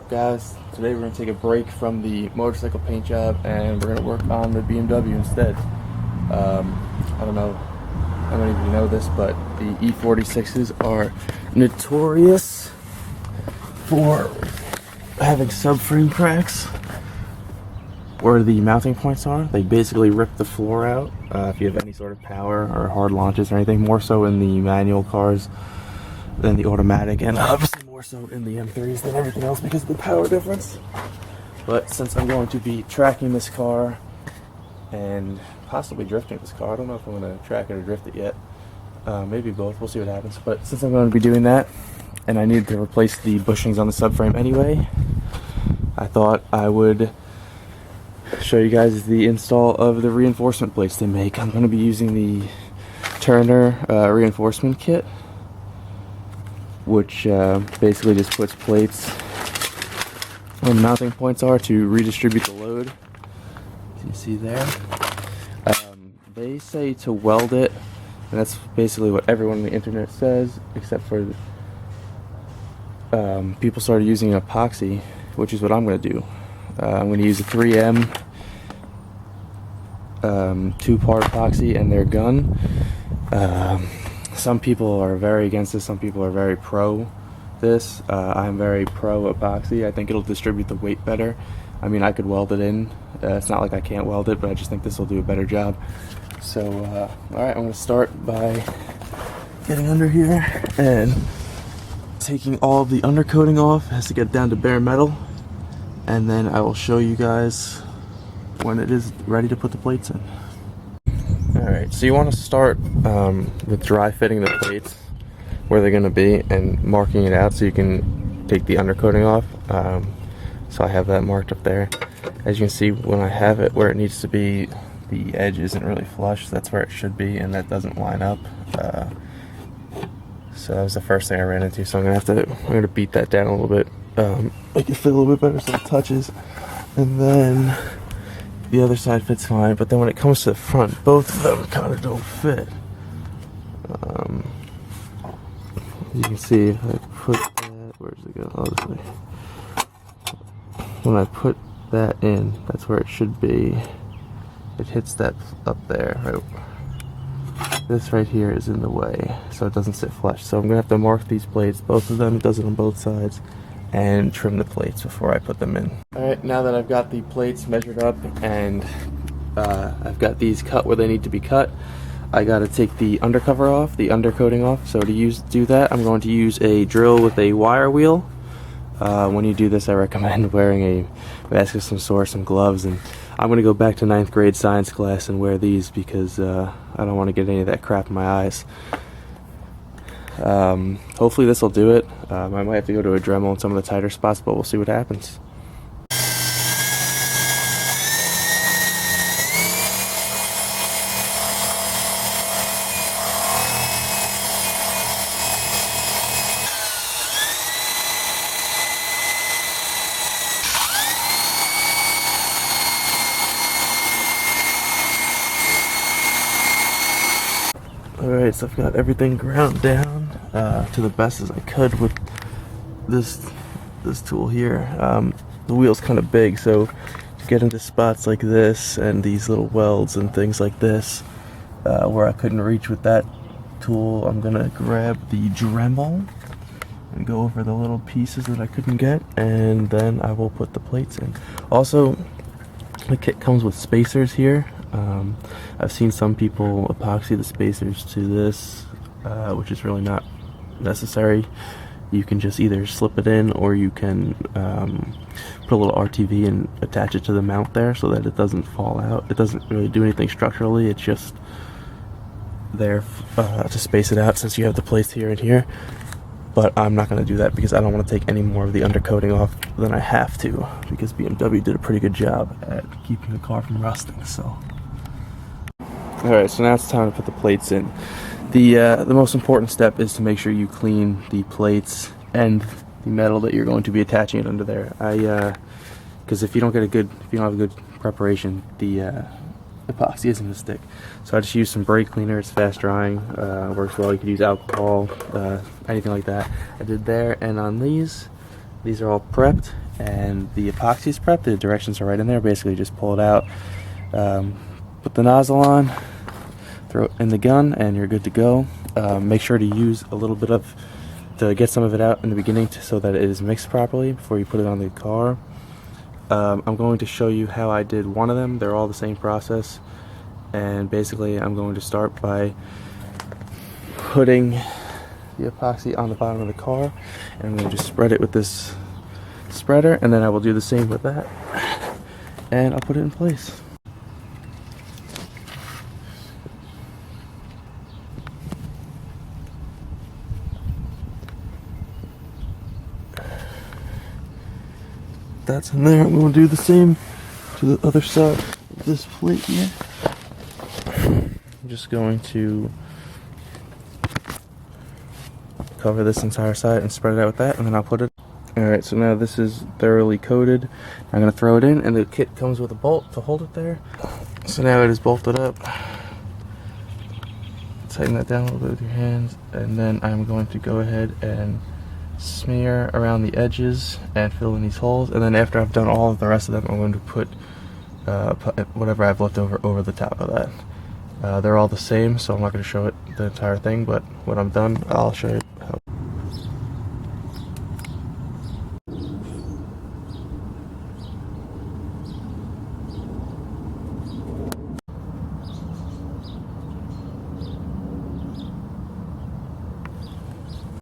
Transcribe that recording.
up, guys? Today we're going to take a break from the motorcycle paint job and we're going to work on the BMW instead. I don't know how many of you know this, but the E46s are notorious for having subframe cracks where the mounting points are. They basically rip the floor out if you have any sort of power or hard launches or anything, more so in the manual cars than the automatic, and obviously more so in the M3s than everything else because of the power difference. But since I'm going to be tracking this car and possibly drifting this car, I don't know if I'm going to track it or drift it yet. Maybe both, we'll see what happens. But since I'm going to be doing that and I needed to replace the bushings on the subframe anyway, I thought I would show you guys the install of the reinforcement plates they make. I'm going to be using the Turner reinforcement kit, which basically just puts plates where the mounting points are to redistribute the load. As you see there, they say to weld it, and that's basically what everyone on the internet says, except for people started using epoxy, which is what I'm going to do. I'm going to use a 3M 2-part epoxy and their gun. Some people are very against this, some people are very pro this. I'm very pro epoxy. I think it'll distribute the weight better. I mean, I could weld it in. It's not like I can't weld it, but I just think this will do a better job. So, alright, I'm going to start by getting under here and taking all of the undercoating off. It has to get down to bare metal. And then I will show you guys when it is ready to put the plates in. Alright, so you want to start with dry fitting the plates where they're going to be and marking it out so you can take the undercoating off. So I have that marked up there. As you can see, when I have it where it needs to be, the edge isn't really flush. That's where it should be, and that doesn't line up. So that was the first thing I ran into. So I'm going to beat that down a little bit, make it fit a little bit better so it touches, and then the other side fits fine. But then when it comes to the front, both of them kind of don't fit. You can see if I put that, where does it go? Oh, this way. When I put that in, that's where it should be. It hits that up there. Right. This right here is in the way, so it doesn't sit flush. So I'm gonna have to mark these plates, both of them. It does it on both sides, and trim the plates before I put them in. Alright, now that I've got the plates measured up and I've got these cut where they need to be cut, I gotta take the undercover off, the undercoating off. So to do that, I'm going to use a drill with a wire wheel. When you do this, I recommend wearing a mask of some sort, some gloves, and I'm gonna go back to 9th grade science class and wear these because I don't want to get any of that crap in my eyes. Hopefully this will do it. I might have to go to a Dremel in some of the tighter spots, but we'll see what happens. Alright, so I've got everything ground down to the best as I could with this tool here. The wheel's kind of big, so to get into spots like this and these little welds and things like this where I couldn't reach with that tool, I'm gonna grab the Dremel and go over the little pieces that I couldn't get, and then I will put the plates in. Also, the kit comes with spacers here. I've seen some people epoxy the spacers to this, which is really not necessary. You can just either slip it in, or you can put a little RTV and attach it to the mount there so that it doesn't fall out. It doesn't really do anything structurally, it's just there to space it out since you have the plates here and here. But I'm not going to do that because I don't want to take any more of the undercoating off than I have to, because BMW did a pretty good job at keeping the car from rusting. So alright, so now it's time to put the plates in. The most important step is to make sure you clean the plates and the metal that you're going to be attaching it under there. Because if you don't have a good preparation, the epoxy isn't going to stick. So I just use some brake cleaner. It's fast drying, works well. You could use alcohol, anything like that. I did there, and on these These are all prepped, and the epoxy is prepped. The directions are right in there. Basically, just pull it out, put the nozzle on, throw it in the gun, and you're good to go. Make sure to use a little bit to get some of it out in the beginning so that it is mixed properly before you put it on the car. I'm going to show you how I did one of them. They're all the same process, and basically I'm going to start by putting the epoxy on the bottom of the car, and I'm going to just spread it with this spreader, and then I will do the same with that, and I'll put it in place. That's in there. I'm going to do the same to the other side of this plate here. I'm just going to cover this entire side and spread it out with that, and then I'll put it. Alright, so now this is thoroughly coated. I'm going to throw it in, and the kit comes with a bolt to hold it there. So now it is bolted up. Tighten that down a little bit with your hands, and then I'm going to go ahead and smear around the edges and fill in these holes, and then after I've done all of the rest of them, I'm going to put whatever I've left over the top of that. They're all the same, so I'm not going to show it the entire thing, but when I'm done, I'll show you.